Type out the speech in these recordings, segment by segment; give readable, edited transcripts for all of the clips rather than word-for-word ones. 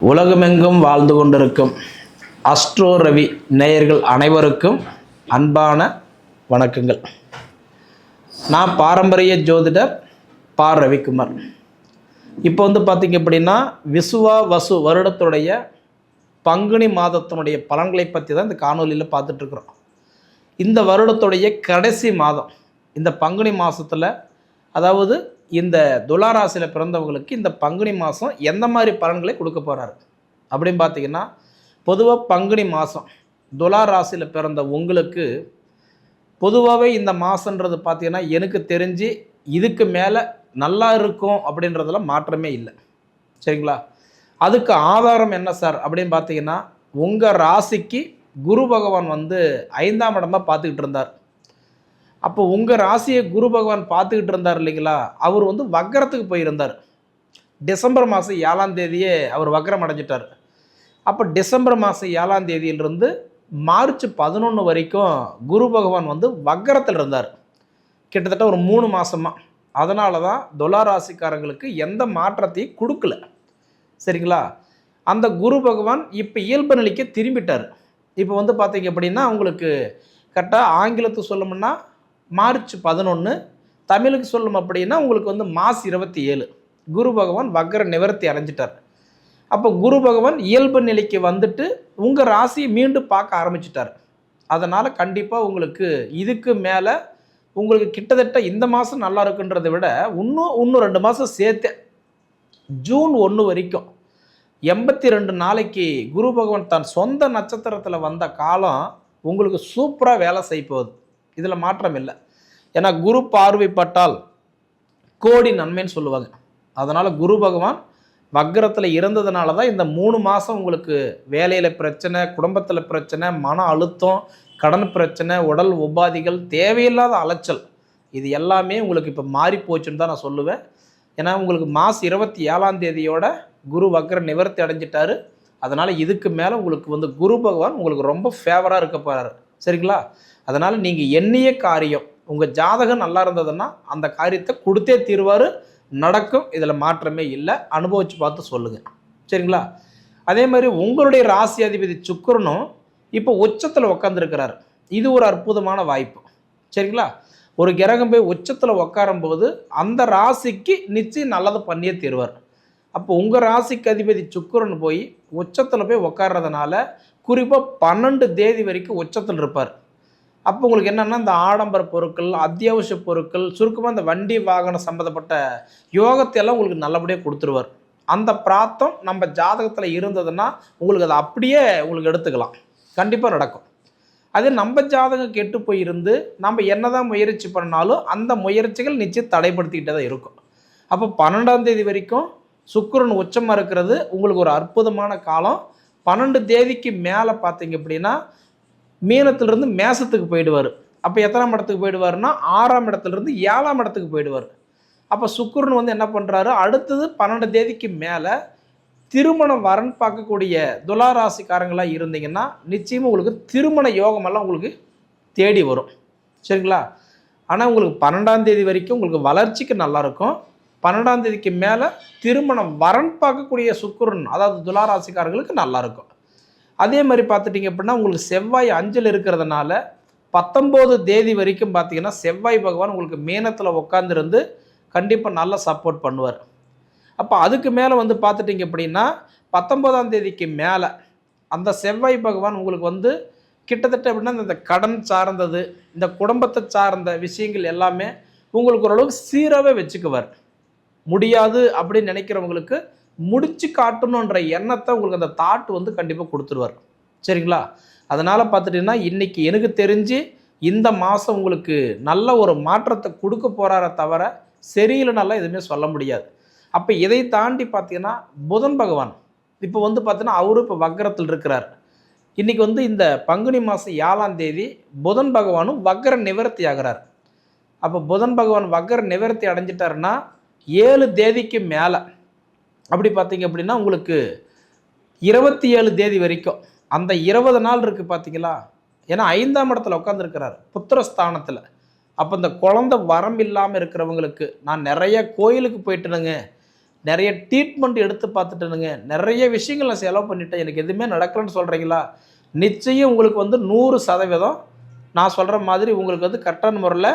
உலகமெங்கும் வாழ்ந்து கொண்டிருக்கும் அஸ்ட்ரோ ரவி நேயர்கள் அனைவருக்கும் அன்பான வணக்கங்கள். நான் பாரம்பரிய ஜோதிடர் பா ரவிக்குமார். இப்போ பார்த்திங்க அப்படின்னா விசுவா வசு வருடத்துடைய பங்குனி மாதத்தினுடைய பலன்களை பற்றி தான் இந்த காணொலியில் பார்த்துட்ருக்குறோம். இந்த வருடத்துடைய கடைசி மாதம் இந்த பங்குனி மாதத்தில், அதாவது இந்த துலாராசியில் பிறந்தவங்களுக்கு இந்த பங்குனி மாதம் எந்த மாதிரி பலன்களை கொடுக்க போகிறாரு அப்படின்னு பார்த்தீங்கன்னா, பொதுவாக பங்குனி மாதம் துலாராசியில் பிறந்த உங்களுக்கு பொதுவாகவே இந்த மாதன்றது பார்த்தீங்கன்னா எனக்கு தெரிஞ்சு இதுக்கு மேலே நல்லா இருக்கும் அப்படின்றதுல மாற்றமே இல்லை. சரிங்களா? அதுக்கு ஆதாரம் என்ன சார் அப்படின்னு பார்த்தீங்கன்னா, உங்கள் ராசிக்கு குரு பகவான் 5ஆம் இடமாக பார்த்துக்கிட்டு இருந்தார். அப்போ உங்கள் ராசியை குரு பகவான் பார்த்துக்கிட்டு இருந்தார் இல்லைங்களா, அவர் வக்கரத்துக்கு போயிருந்தார். டிசம்பர் மாதம் 7ஆம் தேதியே அவர் வக்கரம் அடைஞ்சிட்டார். அப்போ டிசம்பர் மாதம் 7ஆம் தேதியிலிருந்து மார்ச் 11 வரைக்கும் குரு பகவான் வக்கரத்தில் இருந்தார், கிட்டத்தட்ட ஒரு 3 மாதமாக. அதனால தான் துலாராசிக்காரங்களுக்கு எந்த மாற்றத்தையும் கொடுக்கல. சரிங்களா? அந்த குரு பகவான் இப்போ இயல்பு நிலைக்கு திரும்பிட்டார். இப்போ பார்த்தீங்க அப்படின்னா உங்களுக்கு கரெக்டாக ஆங்கிலத்துக்கு சொல்லணும்னா மார்ச் 11, தமிழுக்கு சொல்லணும் அப்படின்னா உங்களுக்கு மார்ச் 27 குரு பகவான் வக்கர நிவர்த்தி அடைஞ்சிட்டார். அப்போ குரு பகவான் இயல்பு நிலைக்கு வந்துட்டு உங்கள் ராசியை மீண்டும் பார்க்க ஆரம்பிச்சிட்டார். அதனால் கண்டிப்பாக உங்களுக்கு இதுக்கு மேலே உங்களுக்கு கிட்டத்தட்ட இந்த மாதம் நல்லா இருக்குன்றதை விட இன்னும் 2 மாதம் சேர்த்து ஜூன் 1 வரைக்கும் 82 நாளைக்கு குரு பகவான் தன் சொந்த நட்சத்திரத்தில் வந்த காலம் உங்களுக்கு சூப்பராக வேலை செய்ய போகுது. இதில் மாற்றம் இல்லை. ஏன்னா குரு பார்வைப்பட்டால் கோடி நன்மைன்னு சொல்லுவாங்க. அதனால் குரு பகவான் வக்கரத்தில் இருந்ததுனால தான் இந்த 3 மாதம் உங்களுக்கு வேலையில் பிரச்சனை, குடும்பத்தில் பிரச்சனை, மன அழுத்தம், கடன் பிரச்சனை, உடல் உபாதிகள், தேவையில்லாத அலைச்சல், இது எல்லாமே உங்களுக்கு இப்போ மாறி போச்சுன்னு தான் நான் சொல்லுவேன். ஏன்னா உங்களுக்கு மார்ச் 27ஆம் தேதியோட குரு வக்கர நிவர்த்தி அடைஞ்சிட்டாரு. அதனால் இதுக்கு மேலே உங்களுக்கு குரு பகவான் உங்களுக்கு ரொம்ப ஃபேவராக இருக்க போகிறாரு. சரிங்களா? அதனால் நீங்கள் எண்ணிய காரியம் உங்கள் ஜாதகம் நல்லா இருந்ததுன்னா அந்த காரியத்தை கொடுத்தே தீர்வார், நடக்கும். இதில் மாற்றமே இல்லை. அனுபவித்து பார்த்து சொல்லுங்கள். சரிங்களா? அதே மாதிரி உங்களுடைய ராசி அதிபதி சுக்கிரனும் இப்போ உச்சத்தில் உட்காந்துருக்கிறார். இது ஒரு அற்புதமான வாய்ப்பு. சரிங்களா? ஒரு கிரகம் போய் உச்சத்தில் உட்காரும்போது அந்த ராசிக்கு நிச்சயம் நல்லது பண்ணியே தீர்வார். அப்போ உங்கள் ராசிக்கு அதிபதி சுக்கிரன் போய் உச்சத்தில் போய் உட்கார்றதுனால குறிப்பாக 12 தேதி வரைக்கும் உச்சத்தில் இருப்பார். அப்போ உங்களுக்கு என்னென்னா இந்த ஆடம்பர பொருட்கள், அத்தியாவசிய பொருட்கள், சுருக்கமாக இந்த வண்டி வாகனம் சம்மந்தப்பட்ட யோகத்தை எல்லாம் உங்களுக்கு நல்லபடியாக கொடுத்துருவார். அந்த பிராத்தம் நம்ம ஜாதகத்தில் இருந்ததுன்னா உங்களுக்கு அதை அப்படியே உங்களுக்கு எடுத்துக்கலாம், கண்டிப்பாக நடக்கும். அதே நம்ம ஜாதகம் கெட்டு போயிருந்து நம்ம என்னதான் முயற்சி பண்ணாலும் அந்த முயற்சிகள் நிச்சயம் தடைப்படுத்திக்கிட்டே தான் இருக்கும். அப்போ 12ஆம் தேதி வரைக்கும் சுக்கிரன் உச்சமாக இருக்கிறது உங்களுக்கு ஒரு அற்புதமான காலம். 12 தேதிக்கு மேலே பார்த்தீங்க அப்படின்னா மீனத்திலிருந்து மேசத்துக்கு போயிடுவார். அப்போ எத்தனாம் இடத்துக்கு போயிடுவார்னா 6ஆம் இடத்துலேருந்து 7ஆம் இடத்துக்கு போயிடுவார். அப்போ சுக்கிரன் என்ன பண்ணுறாரு, அடுத்தது 12 தேதிக்கு மேலே திருமணம் வரன் பார்க்கக்கூடிய துலாராசிக்காரங்களாக இருந்தீங்கன்னா நிச்சயமாக உங்களுக்கு திருமண யோகமெல்லாம் உங்களுக்கு தேடி வரும். சரிங்களா? ஆனால் உங்களுக்கு 12ஆம் தேதி வரைக்கும் உங்களுக்கு வளர்ச்சிக்கு நல்லாயிருக்கும். 12ஆம் தேதிக்கு மேலே திருமணம் வரன் பார்க்கக்கூடிய சுக்கிரன், அதாவது துலாராசிக்காரர்களுக்கு நல்லாயிருக்கும். அதே மாதிரி பார்த்துட்டிங்க அப்படின்னா உங்களுக்கு செவ்வாய் 5ல் இருக்கிறதுனால 19 தேதி வரைக்கும் பார்த்தீங்கன்னா செவ்வாய் பகவான் உங்களுக்கு மீனத்தில் உட்காந்துருந்து கண்டிப்பாக நல்லா சப்போர்ட் பண்ணுவார். அப்போ அதுக்கு மேலே பார்த்துட்டிங்க அப்படின்னா 19ஆம் தேதிக்கு மேலே அந்த செவ்வாய் பகவான் உங்களுக்கு கிட்டத்தட்ட அப்படின்னா இந்த கடன் சார்ந்தது, இந்த குடும்பத்தை சார்ந்த விஷயங்கள் எல்லாமே உங்களுக்கு ஓரளவுக்கு சீராகவே வச்சுக்குவார். முடியாது அப்படின்னு நினைக்கிறவங்களுக்கு முடிச்சு காட்டணுன்ற எண்ணத்தை உங்களுக்கு அந்த தாட் கண்டிப்பாக கொடுத்துருவார். சரிங்களா? அதனால் பார்த்துட்டிங்கன்னா இன்றைக்கி எனக்கு தெரிஞ்சு இந்த மாதம் உங்களுக்கு நல்ல ஒரு மாற்றத்தை கொடுக்க போகிறார தவிர சரியில்லைனால எதுவுமே சொல்ல முடியாது. அப்போ இதை தாண்டி பார்த்தீங்கன்னா புதன் பகவான் இப்போ பார்த்தீங்கன்னா அவரும் இப்போ வக்கரத்தில் இருக்கிறார். இன்றைக்கி இந்த பங்குனி மாதம் 7ஆம் தேதி புதன் பகவானும் வக்கர நிவர்த்தி ஆகிறார். அப்போ புதன் பகவான் வக்கர நிவர்த்தி அடைஞ்சிட்டாருன்னா 7 தேதிக்கு மேலே அப்படி பார்த்தீங்க அப்படின்னா உங்களுக்கு 27 தேதி வரைக்கும் அந்த 20 நாள் இருக்குது பார்த்தீங்களா? ஏன்னா 5ஆம் இடத்துல உட்காந்துருக்கிறார் புத்திரஸ்தானத்தில். அப்போ இந்த குழந்தை வரம் இல்லாமல் இருக்கிறவங்களுக்கு நான் நிறைய கோயிலுக்கு போயிட்டுனுங்க, நிறைய ட்ரீட்மெண்ட் எடுத்து பார்த்துட்டேனுங்க, நிறைய விஷயங்கள் நான் செலவு பண்ணிட்டேன், எனக்கு எதுவுமே நடக்கலன்னு சொல்கிறீங்களா? நிச்சயம் உங்களுக்கு வந்து 100% நான் சொல்கிற மாதிரி உங்களுக்கு வந்து கரெக்டான முறையில்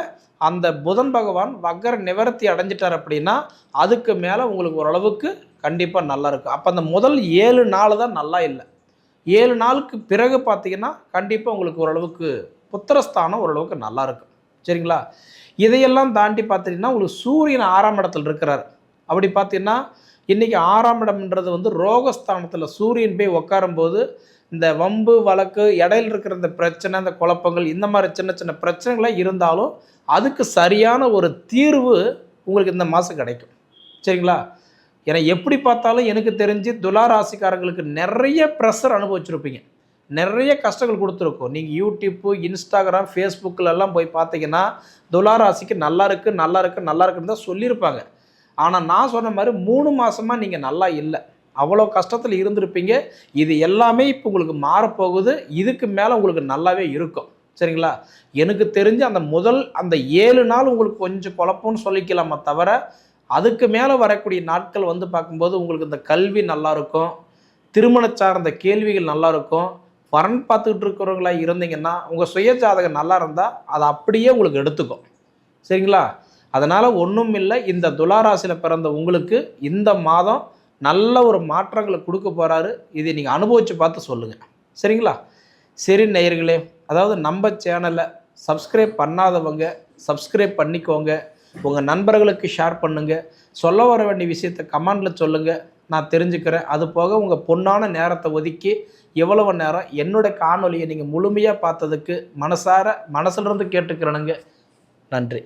அந்த புதன் பகவான் வக்கர நிவர்த்தி அடைஞ்சிட்டார் அப்படின்னா, அதுக்கு மேலே உங்களுக்கு ஓரளவுக்கு கண்டிப்பாக நல்லா இருக்கும். அப்போ அந்த முதல் 7 நாள் தான் நல்லா இல்லை. 7 நாளுக்கு பிறகு பார்த்தீங்கன்னா, கண்டிப்பாக உங்களுக்கு ஓரளவுக்கு புத்திரஸ்தானம் ஓரளவுக்கு நல்லாயிருக்கும். சரிங்களா? இதையெல்லாம் தாண்டி பார்த்தீங்கன்னா, உங்களுக்கு சூரியன் 6ஆம் இடத்துல இருக்கிறார். அப்படி பார்த்தீங்கன்னா, இன்றைக்கி 6ஆம் இடம்ன்றது வந்து ரோகஸ்தானத்தில் சூரியன் போய் உட்காரும்போது, இந்த வம்பு, வழக்கு, இடையில இருக்கிற இந்த பிரச்சனை, இந்த குழப்பங்கள், இந்த மாதிரி சின்ன சின்ன பிரச்சனைகள்லாம் இருந்தாலும், அதுக்கு சரியான ஒரு தீர்வு உங்களுக்கு இந்த மாதம் கிடைக்கும். சரிங்களா? ஏன்னா எப்படி பார்த்தாலும் எனக்கு தெரிஞ்சு துலா ராசிக்காரங்களுக்கு நிறைய ப்ரெஷர் அனுபவிச்சிருப்பீங்க. நிறைய கஷ்டங்கள் கொடுத்துருக்கோம். நீங்கள் யூடியூப்பு, இன்ஸ்டாகிராம், ஃபேஸ்புக்கிலலாம் போய் பார்த்தீங்கன்னா, துலா ராசிக்கு நல்லா இருக்குது, நல்லா இருக்குது, நல்லா இருக்குன்னு தான் சொல்லியிருப்பாங்க. ஆனால் நான் சொன்ன மாதிரி 3 மாதமாக நீங்கள் நல்லா இல்லை. அவ்வளோ கஷ்டத்தில் இருந்திருப்பீங்க. இது எல்லாமே இப்போ உங்களுக்கு மாறப்போகுது. இதுக்கு மேலே உங்களுக்கு நல்லாவே இருக்கும். சரிங்களா? எனக்கு தெரிஞ்சு அந்த 7 நாள் உங்களுக்கு கொஞ்சம் குழப்பம்னு சொல்லிக்கலாமே தவிர, அதுக்கு மேலே வரக்கூடிய நாட்கள் வந்து பார்க்கும்போது உங்களுக்கு இந்த கல்வி நல்லாயிருக்கும், திருமணம் சார்ந்த கேள்விகள் நல்லாயிருக்கும். வரன் பார்த்துக்கிட்டு இருக்கிறவங்களா இருந்தீங்கன்னா, உங்கள் சுய ஜாதகம் நல்லா இருந்தால் அதை அப்படியே உங்களுக்கு எடுத்துக்கும். சரிங்களா? அதனால் ஒன்றும் இல்லை, இந்த துளாராசியில் பிறந்த உங்களுக்கு இந்த மாதம் நல்ல ஒரு மாற்றங்களை கொடுக்க போகிறாரு. இதை நீங்கள் அனுபவித்து பார்த்து சொல்லுங்கள். சரிங்களா? சரி நேயர்களே, அதாவது நம்ம சேனலை சப்ஸ்கிரைப் பண்ணாதவங்க சப்ஸ்கிரைப் பண்ணிக்கோங்க. உங்கள் நண்பர்களுக்கு ஷேர் பண்ணுங்கள். சொல்ல வர வேண்டிய விஷயத்தை கமெண்டில் சொல்லுங்கள், நான் தெரிஞ்சுக்கிறேன். அது போக உங்கள் பொன்னான நேரத்தை ஒதுக்கி எவ்வளவு நேரம் என்னோடய காணொலியை நீங்கள் முழுமையாக பார்த்ததுக்கு மனசிலிருந்து கேட்டுக்கிறேனுங்க. நன்றி.